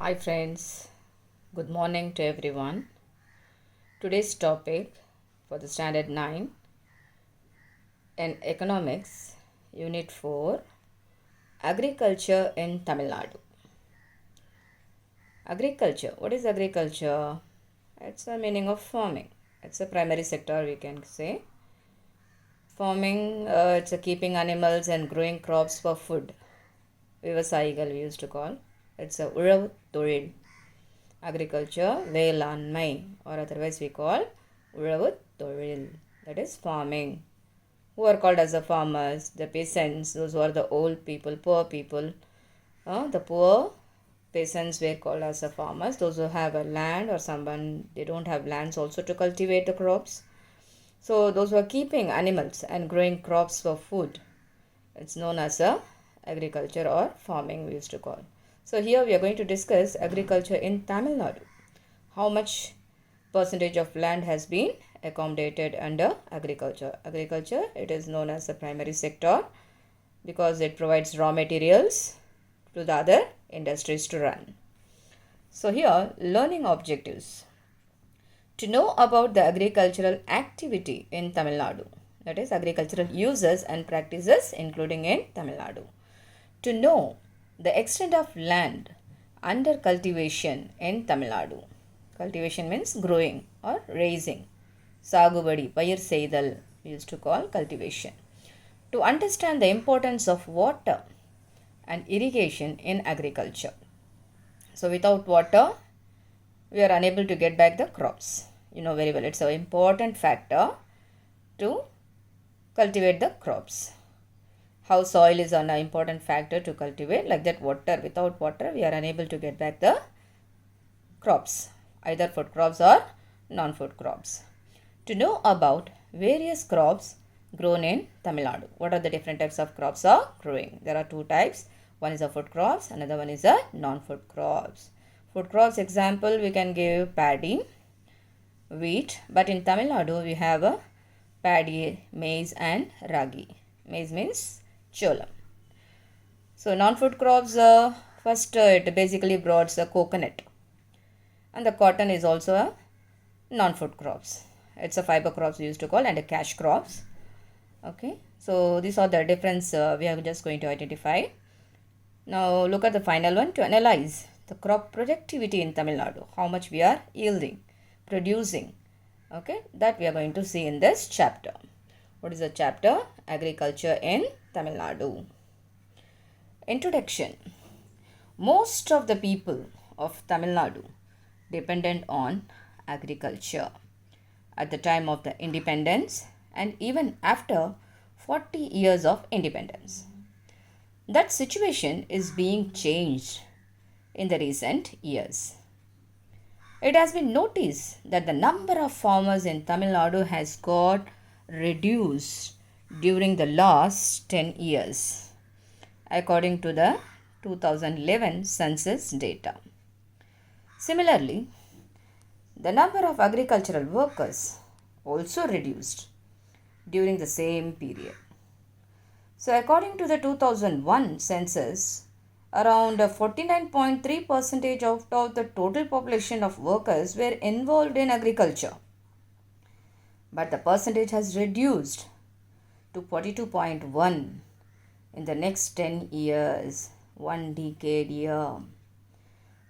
Hi friends, good morning to everyone. Today's topic for the standard 9 in economics, unit 4, agriculture in Tamil Nadu. Agriculture, what is agriculture? It's the meaning of farming. It's a primary sector, we can say. Farming, it's a keeping animals and growing crops for food. விவசாயிகள் we used to call. It's a உழவு தொழில். Agriculture, வேளாண்மை, or otherwise we call உழவு தொழில், that is farming. Who are called as the farmers? The peasants, those who are the old people, poor people. The poor peasants were called as the farmers. Those who have a land or someone, they don't have lands also to cultivate the crops. So those who are keeping animals and growing crops for food, it's known as a agriculture or farming we used to call. So here we are going to discuss agriculture in Tamil Nadu. How much percentage of land has been accommodated under agriculture? Agriculture, it is known as the primary sector because it provides raw materials to the other industries to run. So here, learning objectives. To know about the agricultural activity in Tamil Nadu, that is agricultural uses and practices including in Tamil Nadu. To know the extent of land under cultivation in Tamil Nadu. Cultivation means growing or raising. Sagubadi, payir seidal, we used to call cultivation. To understand the importance of water and irrigation in agriculture. So without water, we are unable to get back the crops. You know very well, it's an important factor to cultivate the crops. How soil is an important factor to cultivate, like that water. Without water, we are unable to get back the crops, either food crops or non-food crops. To know about various crops grown in Tamil Nadu. What are the different types of crops are growing? There are two types. One is a food crops, another one is a non-food crops. Food crops example, we can give paddy, wheat, but in Tamil Nadu we have a paddy, maize and ragi. Maize means cholam. So non-food crops, first it basically brought the coconut, and the cotton is also a non-food crops. It's a fiber crops we used to call and a cash crops. Okay, so these are the difference we are just going to identify. Now look at the final one. To analyze the crop productivity in Tamil Nadu, how much we are yielding, producing. Okay, that we are going to see in this chapter. What is the chapter? Agriculture in Tamil Nadu. Introduction. Most of the people of Tamil Nadu depended on agriculture at the time of the independence and even after 40 years of independence. That situation is being changed in the recent years. It has been noticed that the number of farmers in Tamil Nadu has got reduced during the last 10 years according to the 2011 census data. Similarly, the number of agricultural workers also reduced during the same period. So according to the 2001 census, around 49.3% of the total population of workers were involved in agriculture. But the percentage has reduced to 42.1 in the next 10 years, one decade year.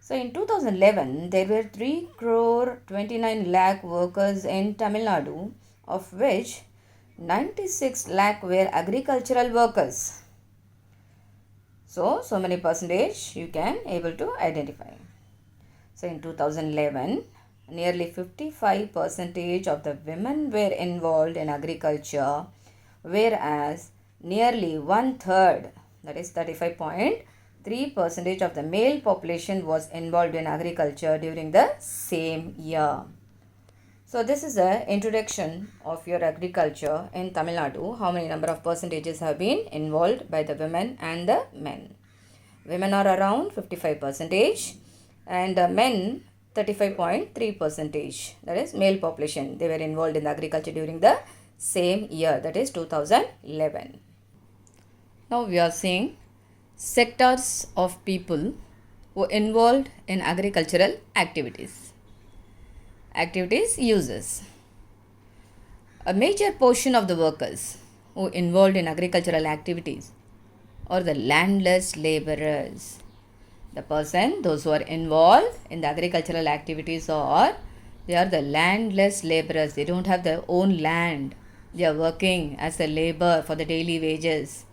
So in 2011, there were 3 crore 29 lakh workers in Tamil Nadu, of which 96 lakh were agricultural workers. So many percentage you can able to identify. So in 2011, nearly 55% of the women were involved in agriculture, whereas nearly one third, that is 35.3% of the male population was involved in agriculture during the same year. So this is the introduction of your agriculture in Tamil Nadu. How many number of percentages have been involved by the women and the men? Women are around 55% and the men 35.3%. That is male population. They were involved in the agriculture during the same year, that is 2011. Now we are seeing sectors of people who involved in agricultural activities. Activities uses. A major portion of the workers who involved in agricultural activities are the landless laborers. Those who are involved in the agricultural activities they are the landless laborers. They don't have their own land. They are working as a labor for the daily wages.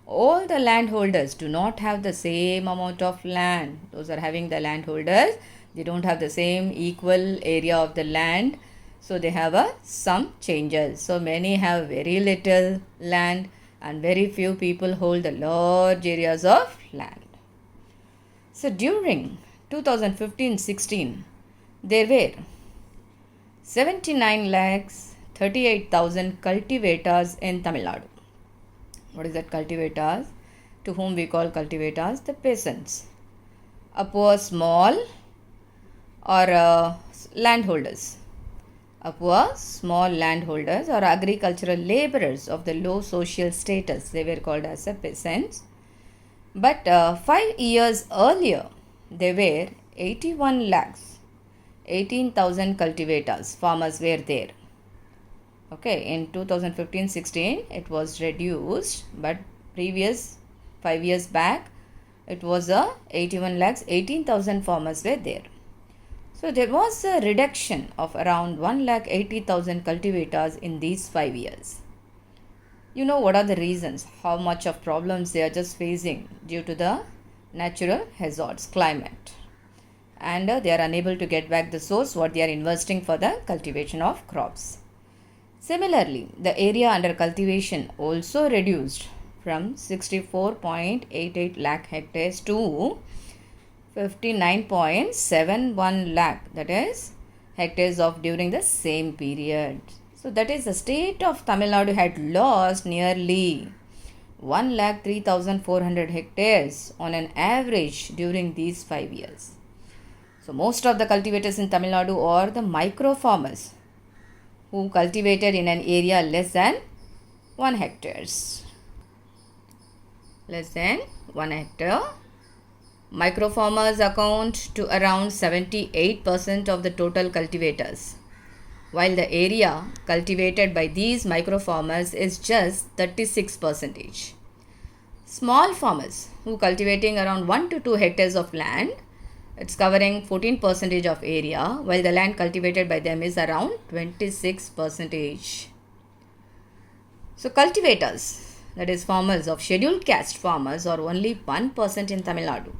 All the landholders do not have the same amount of land. Those are having the landholders, they don't have the same equal area of the land. So they have some changes. So many have very little land and very few people hold the large areas of land. So during 2015-16, there were 79 lakhs 38,000 cultivators in Tamil Nadu. What is that cultivators? To whom we call cultivators? The peasants. A poor small or landholders. A poor small landholders or agricultural laborers of the low social status. They were called as the peasants. But 5 years earlier, there were 81 lakhs 18,000 cultivators. Farmers were there. Okay, in 2015-16 it was reduced, but previous 5 years back it was 81 lakhs 18,000 farmers were there. So there was a reduction of around 1,80,000 cultivators in these 5 years. You know what are the reasons? How much of problems they are just facing due to the natural hazards, climate, and they are unable to get back the source what they are investing for the cultivation of crops. Similarly, the area under cultivation also reduced from 64.88 lakh hectares to 59.71 lakh, that is hectares of during the same period. So that is the state of Tamil Nadu had lost nearly 1,03,400 hectares on an average during these 5 years. So most of the cultivators in Tamil Nadu are the micro farmers who cultivated in an area less than 1 hectares. Less than 1 hectare. Micro farmers account to around 78% of the total cultivators, while the area cultivated by these micro farmers is just 36%. Small farmers who cultivating around 1 to 2 hectares of land, it's covering 14% of area, while the land cultivated by them is around 26%. So cultivators, that is farmers of scheduled caste farmers, are only 1% in Tamil Nadu.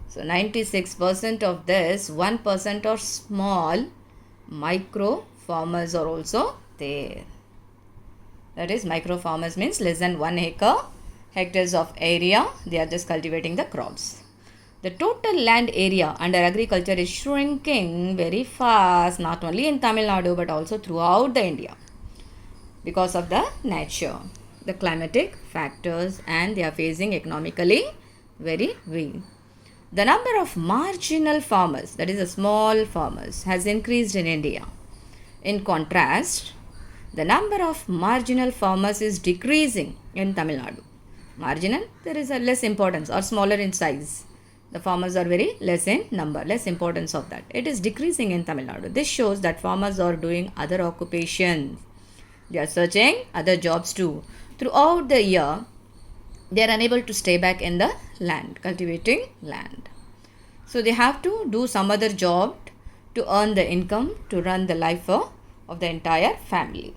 So 96% of this 1% are small micro farmers are also there. That is, micro farmers means less than 1 hectares of area, they are just cultivating the crops. The total land area under agriculture is shrinking very fast, not only in Tamil Nadu but also throughout the India, because of the nature, the climatic factors, and they are facing economically very weak. The number of marginal farmers, that is the small farmers, has increased in India. In contrast, the number of marginal farmers is decreasing in Tamil Nadu. Marginal, there is a less importance or smaller in size. The farmers are very less in number, less importance of that. It is decreasing in Tamil Nadu. This shows that farmers are doing other occupations. They are searching other jobs too. Throughout the year, they are unable to stay back in the land, cultivating land. So they have to do some other job to earn the income to run the life of the entire family.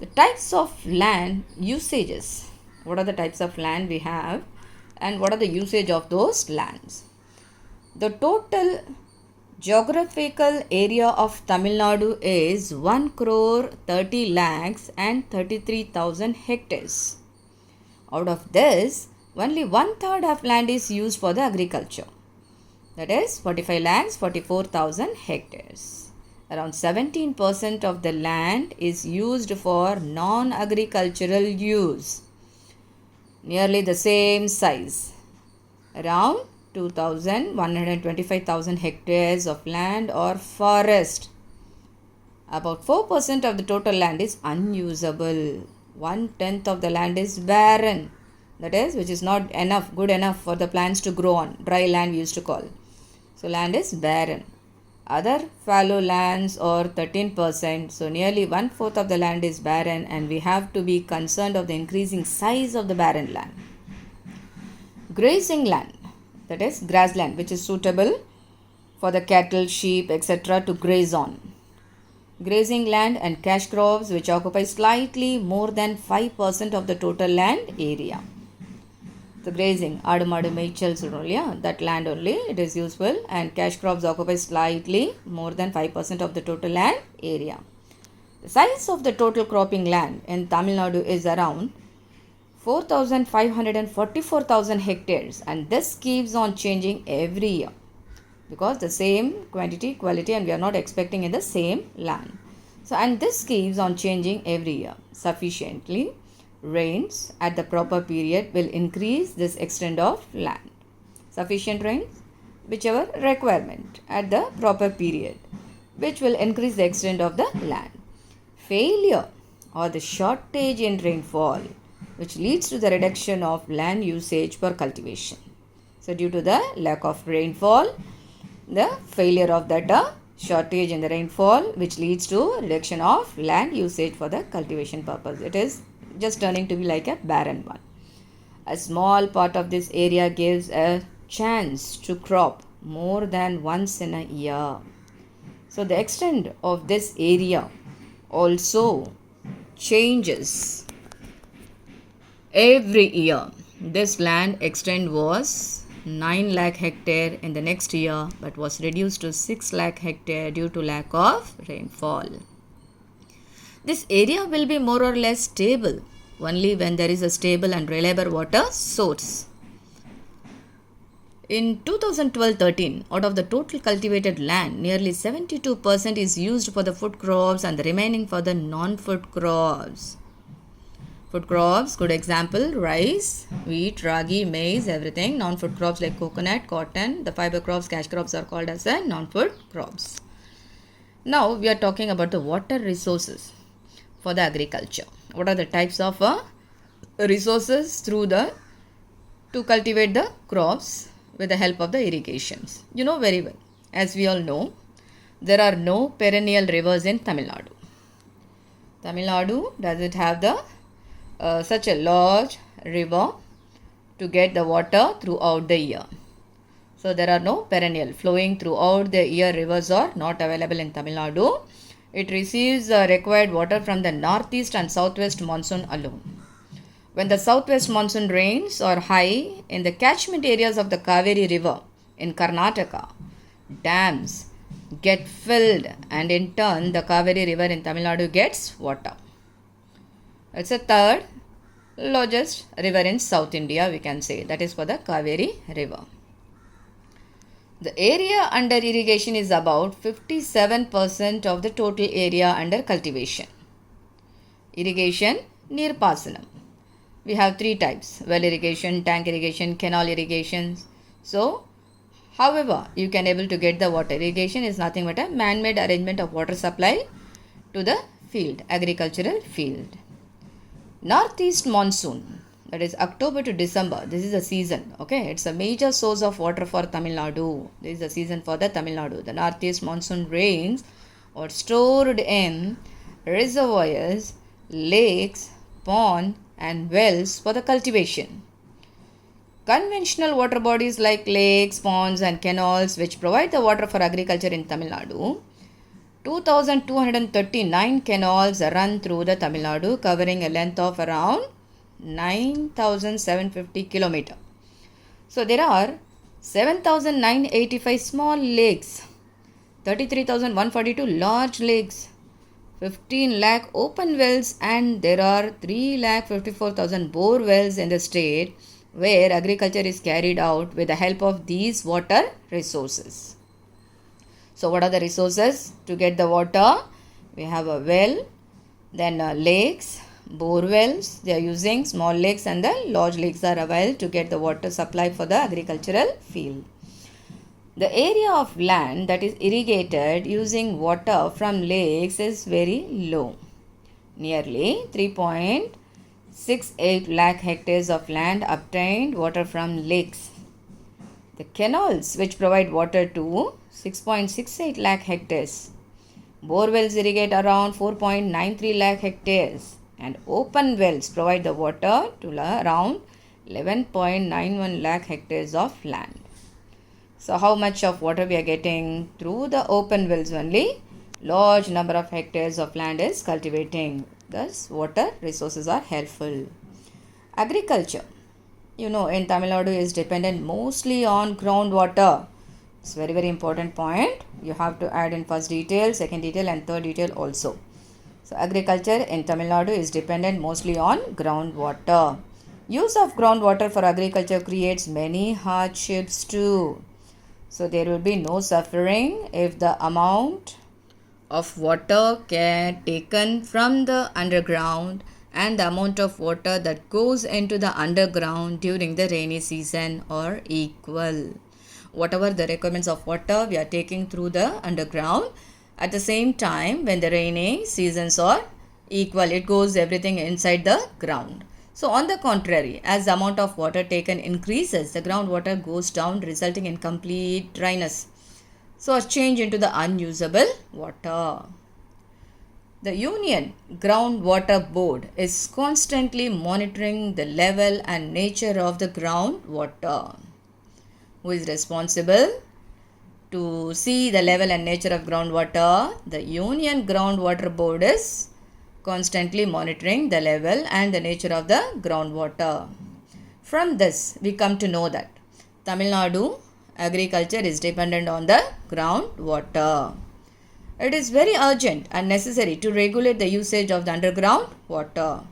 The types of land usages. What are the types of land we have and what are the usage of those lands? The total geographical area of Tamil Nadu is 1,30,33,000 hectares. Out of this, only 1/3 of land is used for the agriculture. That is 45,44,000 hectares. Around 17% of the land is used for non-agricultural use. Nearly the same size. Around 2,125,000 hectares of land or forest. About 4% of the total land is unusable. 1/10 of the land is barren. that is, which is not good enough for the plants to grow on. Dry land we used to call. So land is barren. Other fallow lands or 13%, so nearly 1/4 of the land is barren, and we have to be concerned of the increasing size of the barren land. Grazing land, that is grassland, which is suitable for the cattle, sheep, etc. to graze on. Grazing land and cash crops, which occupy slightly more than 5% of the total land area. So grazing, Adumadu Maichels, that land only, it is useful, and cash crops occupy slightly more than 5% of the total land area. The size of the total cropping land in Tamil Nadu is around 4,544,000 hectares, and this keeps on changing every year because the same quantity, quality, and we are not expecting in the same land. So, and this keeps on changing every year. Sufficiently rains at the proper period will increase this extent of land. Sufficient rains, whichever requirement at the proper period, which will increase the extent of the land. Failure or the shortage in rainfall, which leads to the reduction of land usage for cultivation. So due to the lack of rainfall, the failure of that shortage in the rainfall, which leads to reduction of land usage for the cultivation purpose. It is just turning to be like a barren one. A small part of this area gives a chance to crop more than once in a year. So the extent of this area also changes every year. This land extent was 9 lakh hectare in the next year, but was reduced to 6 lakh hectare due to lack of rainfall. This area will be more or less stable only when there is a stable and reliable water source. In 2012-13, out of the total cultivated land, nearly 72% is used for the food crops and the remaining for the non-food crops. Food crops, good example, rice, wheat, ragi, maize, everything. Non-food crops like coconut, cotton, the fiber crops, cash crops are called as non-food crops. Now we are talking about the water resources for the agriculture. What are the types of resources to cultivate the crops with the help of the irrigations? You know very well. As we all know, there are no perennial rivers in Tamil Nadu. Tamil Nadu doesn't have the such a large river to get the water throughout the year. So there are no perennial flowing throughout the year rivers are not available in Tamil Nadu. It receives required water from the northeast and southwest monsoon alone. When the southwest monsoon rains are high in the catchment areas of the Kaveri river in Karnataka, dams get filled, and in turn the Kaveri river in Tamil Nadu gets water. It's a third largest river in South India, we can say. That is for the Kaveri river. The area under irrigation is about 57% of the total area under cultivation. Irrigation, Neerpasanam. We have three types: well irrigation, tank irrigation, canal irrigation. So, however you can able to get the water. Irrigation is nothing but a man-made arrangement of water supply to the field, agricultural field. Northeast monsoon, that is October to December, this is the season. Okay, it's a major source of water for Tamil Nadu. This is the season for the Tamil Nadu. The northeast monsoon rains are stored in reservoirs, lakes, ponds and wells for the cultivation. Conventional water bodies like lakes, ponds and canals, which provide the water for agriculture in Tamil Nadu, 2,239 canals run through the Tamil Nadu, covering a length of around 9,750 km. So there are 7,985 small lakes, 33,142 large lakes, 15 lakh open wells, and there are 3,54,000 bore wells in the state where agriculture is carried out with the help of these water resources. So what are the resources to get the water? We have a well, then lakes, bore wells. They are using small lakes, and the large lakes are available to get the water supply for the agricultural field. The area of land that is irrigated using water from lakes is very low. Nearly 3.6 6.8 lakh hectares of land obtained water from lakes. The canals, which provide water to 6.68 lakh hectares. Bore wells irrigate around 4.93 lakh hectares, and open wells provide the water to around 11.91 lakh hectares of land. So how much of water we are getting through the open wells only? Large number of hectares of land is cultivating. Thus water resources are helpful. Agriculture. In Tamil Nadu is dependent mostly on groundwater. It's very, very important point. You have to add in first detail, second detail and third detail also. So agriculture in Tamil Nadu is dependent mostly on groundwater. Use of groundwater for agriculture creates many hardships too. So there will be no suffering if the amount of water taken from the underground and the amount of water that goes into the underground during the rainy season are equal. Whatever the requirements of water we are taking through the underground, at the same time when the rainy seasons are equal, it goes everything inside the ground. So on the contrary, as the amount of water taken increases, the groundwater goes down, resulting in complete dryness. So a change into the unusable water. The Union Groundwater Board is constantly monitoring the level and nature of the groundwater. Who is responsible to see the level and nature of groundwater? The Union Groundwater Board is constantly monitoring the level and the nature of the groundwater. From this, we come to know that Tamil Nadu agriculture is dependent on the groundwater. It is very urgent and necessary to regulate the usage of the underground water.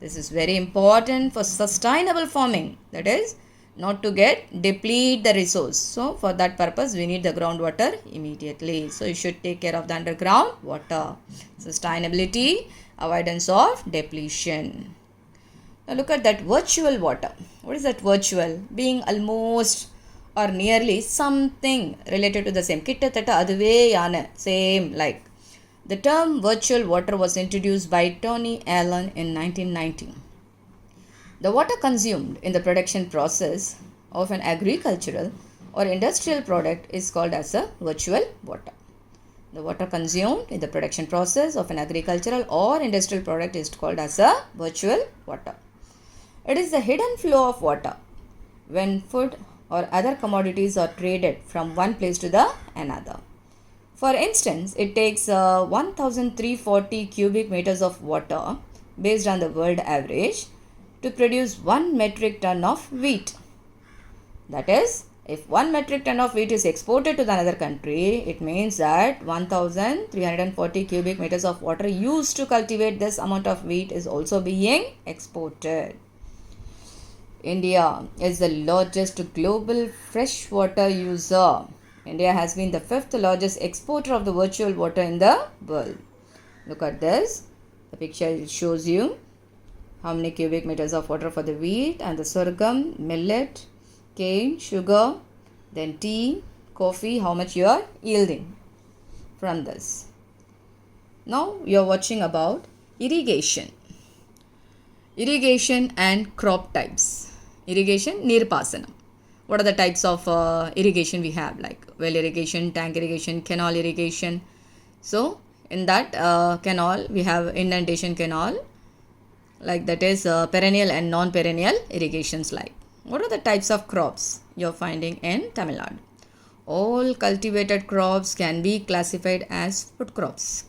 This is very important for sustainable farming, that is, not to deplete the resource. So for that purpose, we need the groundwater immediately. So you should take care of the underground water. Sustainability, avoidance of depletion. Now look at that virtual water. What is that virtual? Being almost or nearly something related to the same. Kittathata aduve yana, same like. The term virtual water was introduced by Tony Allen in 1990. The water consumed in the production process of an agricultural or industrial product is called as a virtual water. The water consumed in the production process of an agricultural or industrial product is called as a virtual water. It is the hidden flow of water when food or other commodities are traded from one place to the another. For instance, it takes 1340 cubic meters of water based on the world average to produce 1 metric ton of wheat. That is, if 1 metric ton of wheat is exported to the another country, it means that 1340 cubic meters of water used to cultivate this amount of wheat is also being exported. India is the largest global freshwater user. India has been the 5th largest exporter of the virtual water in the world. Look at this. The picture shows you how many cubic meters of water for the wheat and the sorghum, millet, cane, sugar, then tea, coffee, how much you are yielding from this. Now you are watching about irrigation. Irrigation and crop types. Irrigation, Nirpasanam. What are the types of irrigation we have, like well irrigation, tank irrigation, canal irrigation. So in that canal, we have inundation canal, like that is perennial and non-perennial irrigations like. What are the types of crops you are finding in Tamil Nadu? All cultivated crops can be classified as food crops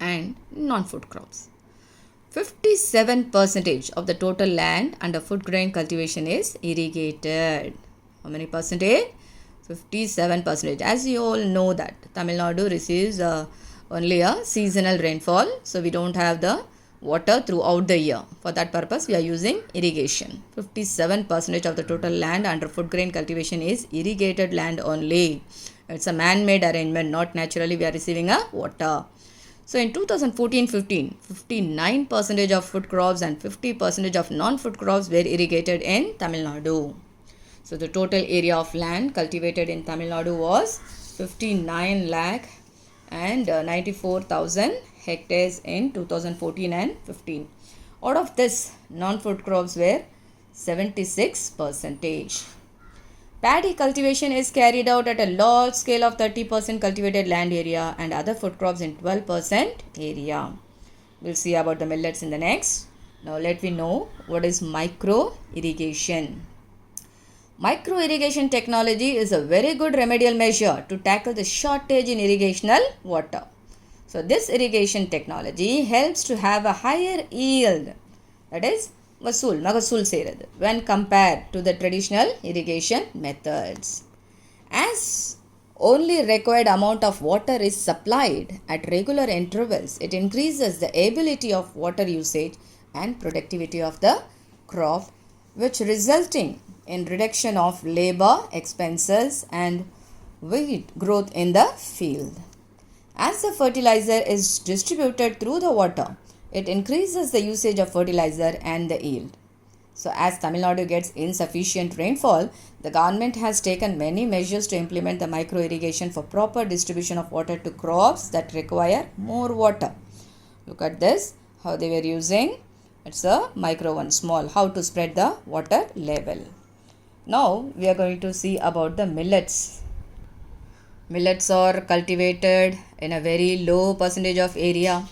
and non-food crops. 57% of the total land under food grain cultivation is irrigated. How many percentage? 57%. As you all know that Tamil Nadu receives only a seasonal rainfall. So we don't have the water throughout the year. For that purpose, we are using irrigation. 57% of the total land under food grain cultivation is irrigated land only. It's a man-made arrangement, not naturally we are receiving a water. So in 2014-15, 59% of food crops and 50% of non-food crops were irrigated in Tamil Nadu. So the total area of land cultivated in Tamil Nadu was 59 lakh and 94,000 hectares in 2014 and 15. Out of this, non-food crops were 76%. Paddy cultivation is carried out at a large scale of 30% cultivated land area and other food crops in 12% area. We'll see about the millets in the next. Now let me know what is micro irrigation. Micro irrigation technology is a very good remedial measure to tackle the shortage in irrigational water. So this irrigation technology helps to have a higher yield, that is magasul செய்கிறது, when compared to the traditional irrigation methods. As only required amount of water is supplied at regular intervals, it increases the ability of water usage and productivity of the crop, which resulting in reduction of labor expenses and weed growth in the field. As the fertilizer is distributed through the water, it increases the usage of fertilizer and the yield. So as Tamil Nadu gets insufficient rainfall, the government has taken many measures to implement the micro irrigation for proper distribution of water to crops that require more water. Look at this, how they were using. It's a micro one, small, how to spread the water level. Now we are going to see about the millets. Millets are cultivated in a very low percentage of area.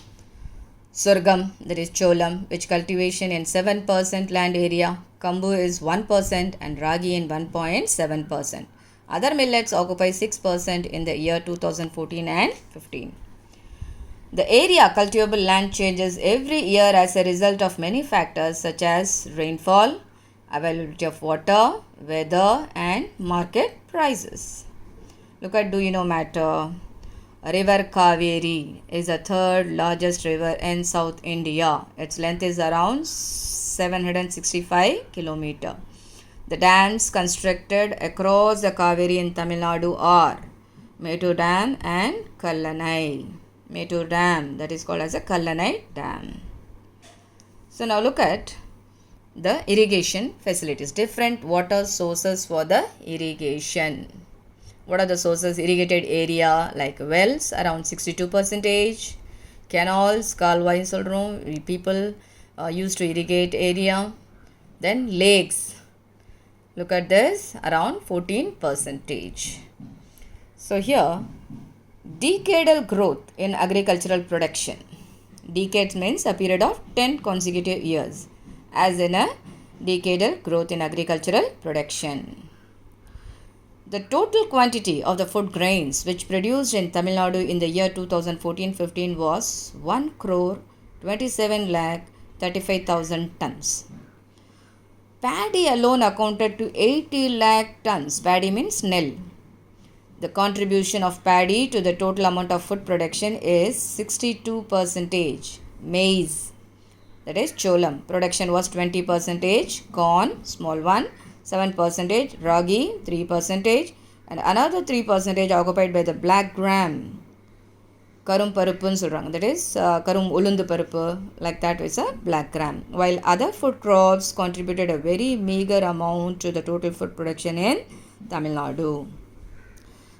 Sorghum, that is cholam, which cultivation in 7% land area. Kambu is 1% and ragi in 1.7%. Other millets occupy 6% in the year 2014 and 15. The area cultivable land changes every year as a result of many factors such as rainfall, availability of water, weather and market prices. Look at do you know matter. River Kaveri is the third largest river in South India. Its length is around 765 km. The dams constructed across the Kaveri in Tamil Nadu are Mettur Dam and Kallanai. Mettur Dam, that is called as a Kallanai Dam. So now look at the irrigation facilities. Different water sources for the irrigation. What are the sources? Irrigated area like wells around 62%, canals, kalvai solrom, people used to irrigate area. Then lakes, look at this, around 14%. So here, decadal growth in agricultural production. Decades means a period of 10 consecutive years, as in a decadal growth in agricultural production. The total quantity of the food grains which produced in Tamil Nadu in the year 2014-15 was 1,27,35,000 tons. Paddy alone accounted to 80 lakh tons. Paddy means nil. The contribution of paddy to the total amount of food production is 62%. Maize, that is cholam, production was 20%. Corn, small one, 7%, ragi 3%, and another 3% occupied by the black gram. Karum parupun சொல்றாங்க, that is karum ulundu parupu, like that is a black gram. While other food crops contributed a very meager amount to the total food production in Tamil Nadu.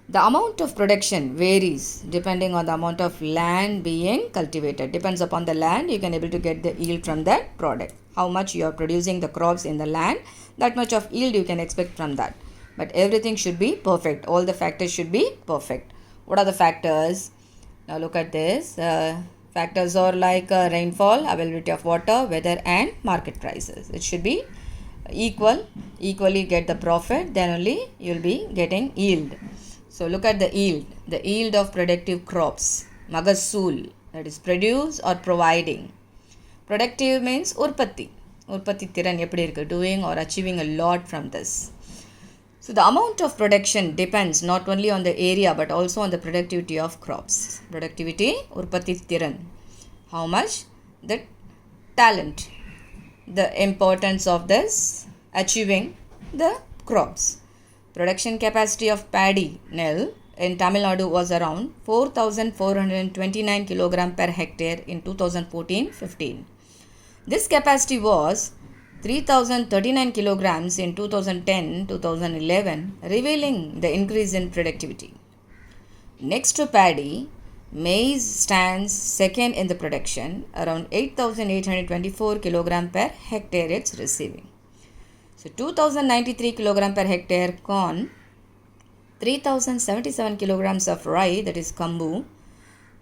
The amount of production varies depending on the amount of land being cultivated. Depends upon the land, you can able to get the yield from that product. How much you are producing the crops in the land, that much of yield you can expect from that. But everything should be perfect. All the factors should be perfect. What are the factors? Now look at this. Factors are like rainfall, availability of water, weather and market prices. It should be equally get the profit, then only you will be getting yield. So look at the yield. The yield of productive crops. Magasul, that is produce or providing. Productive means urpatti. Urpatti thiran eppadi irukku, doing or achieving a lot from this. So the amount of production depends not only on the area but also on the productivity of crops. Productivity, urpatti thiran. How much? The talent. The importance of this achieving the crops. Production capacity of paddy nil in Tamil Nadu was around 4,429 kg per hectare in 2014-15. This capacity was 3,039 kilograms in 2010-2011, revealing the increase in productivity. Next to paddy, Maize stands second in the production, around 8,824 kilogram per hectare it's receiving. So 2,093 kilogram per hectare corn, 3,077 kilograms of rye, that is kambu,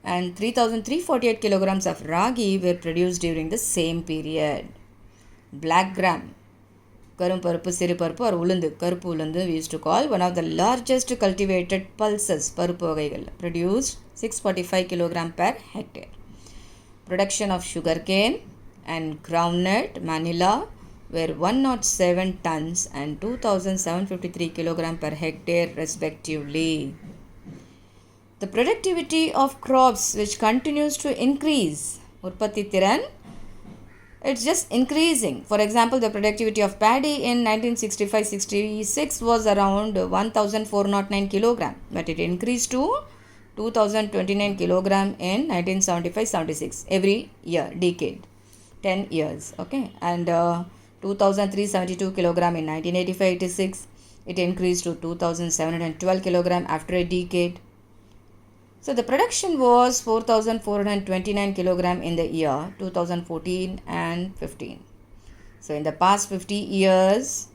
and 3,348 kilograms of ragi were produced during the same period. Black gram, karumparupu, siriparupu or ulundu, karupu ulundu we used to call, one of the largest cultivated pulses, parupu vagaigal, produced 645 kilogram per hectare. Production of sugarcane and groundnut, Manila, were 107 tons and 2,753 kilogram per hectare respectively. The productivity of crops which continues to increase, Urpatti Thiran, it's just increasing. For example, the productivity of paddy in 1965-66 was around 1,409 kilogram, but it increased to 2,029 kilogram in 1975-76 every year, decade, 10 years, okay, and 2,372 kilogram in 1985-86. It increased to 2,712 kilogram after a decade. So the production was 4,429 kilogram in the year 2014 and 15. So in the past 50 years,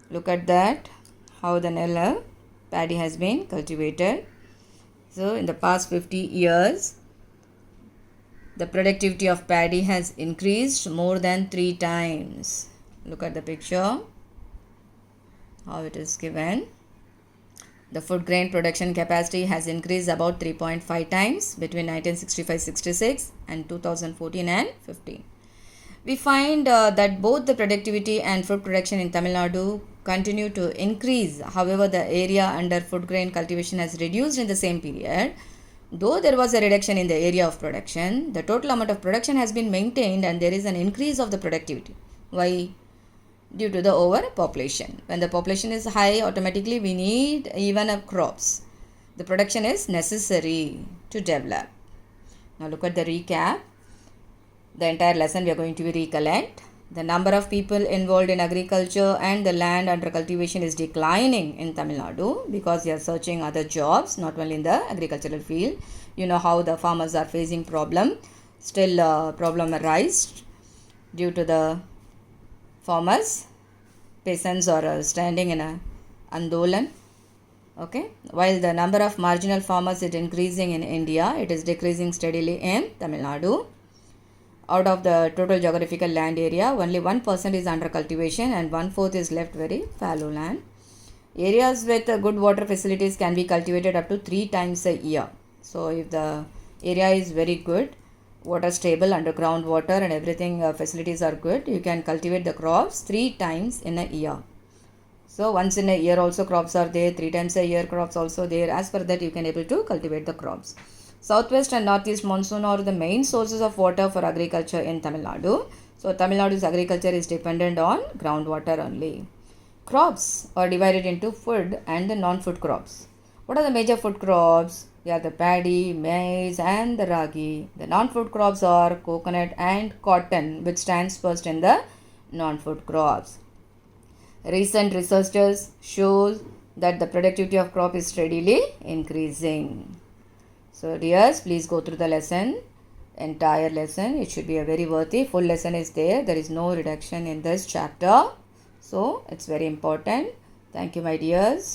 look at that, how the paddy has been cultivated. So in the past 50 years, the productivity of paddy has increased more than 3 times. Look at the picture, how it is given. The food grain production capacity has increased about 3.5 times between 1965-66 and 2014 and 15. We find that both the productivity and food production in Tamil Nadu continue to increase. However, the area under food grain cultivation has reduced in the same period. Though there was a reduction in the area of production, the total amount of production has been maintained and there is an increase of the productivity. Why? Due to the overpopulation. When the population is high, automatically we need even crops. The production is necessary to develop. Now look at the recap. The entire lesson we are going to recollect. The number of people involved in agriculture and the land under cultivation is declining in Tamil Nadu because they are searching other jobs, not only in the agricultural field. You know how the farmers are facing problem. Still problem arise due to the farmers, peasants are standing in a andolan. Okay, while the number of marginal farmers is increasing in India, it is decreasing steadily in Tamil Nadu. Out of the total geographical land area, only 1% is under cultivation and 1/4 is left very fallow land. Areas with good water facilities can be cultivated up to 3 times a year. So if the area is very good, water stable, underground water and everything, facilities are good, you can cultivate the crops 3 times in a year. So once in a year also crops are there, 3 times a year crops also there. As per that you can able to cultivate the crops. Southwest and northeast monsoon are the main sources of water for agriculture in Tamil Nadu. So Tamil Nadu's agriculture is dependent on groundwater only. Crops are divided into food and the non-food crops. What are the major food crops? They are the paddy, maize and the ragi. The non-food crops are coconut and cotton, which stands first in the non-food crops. Recent researches show that the productivity of crop is steadily increasing. So dears, please go through the lesson, entire lesson. It should be a very worthy, full lesson is there. There is no reduction in this chapter. So it's very important. Thank you, my dears.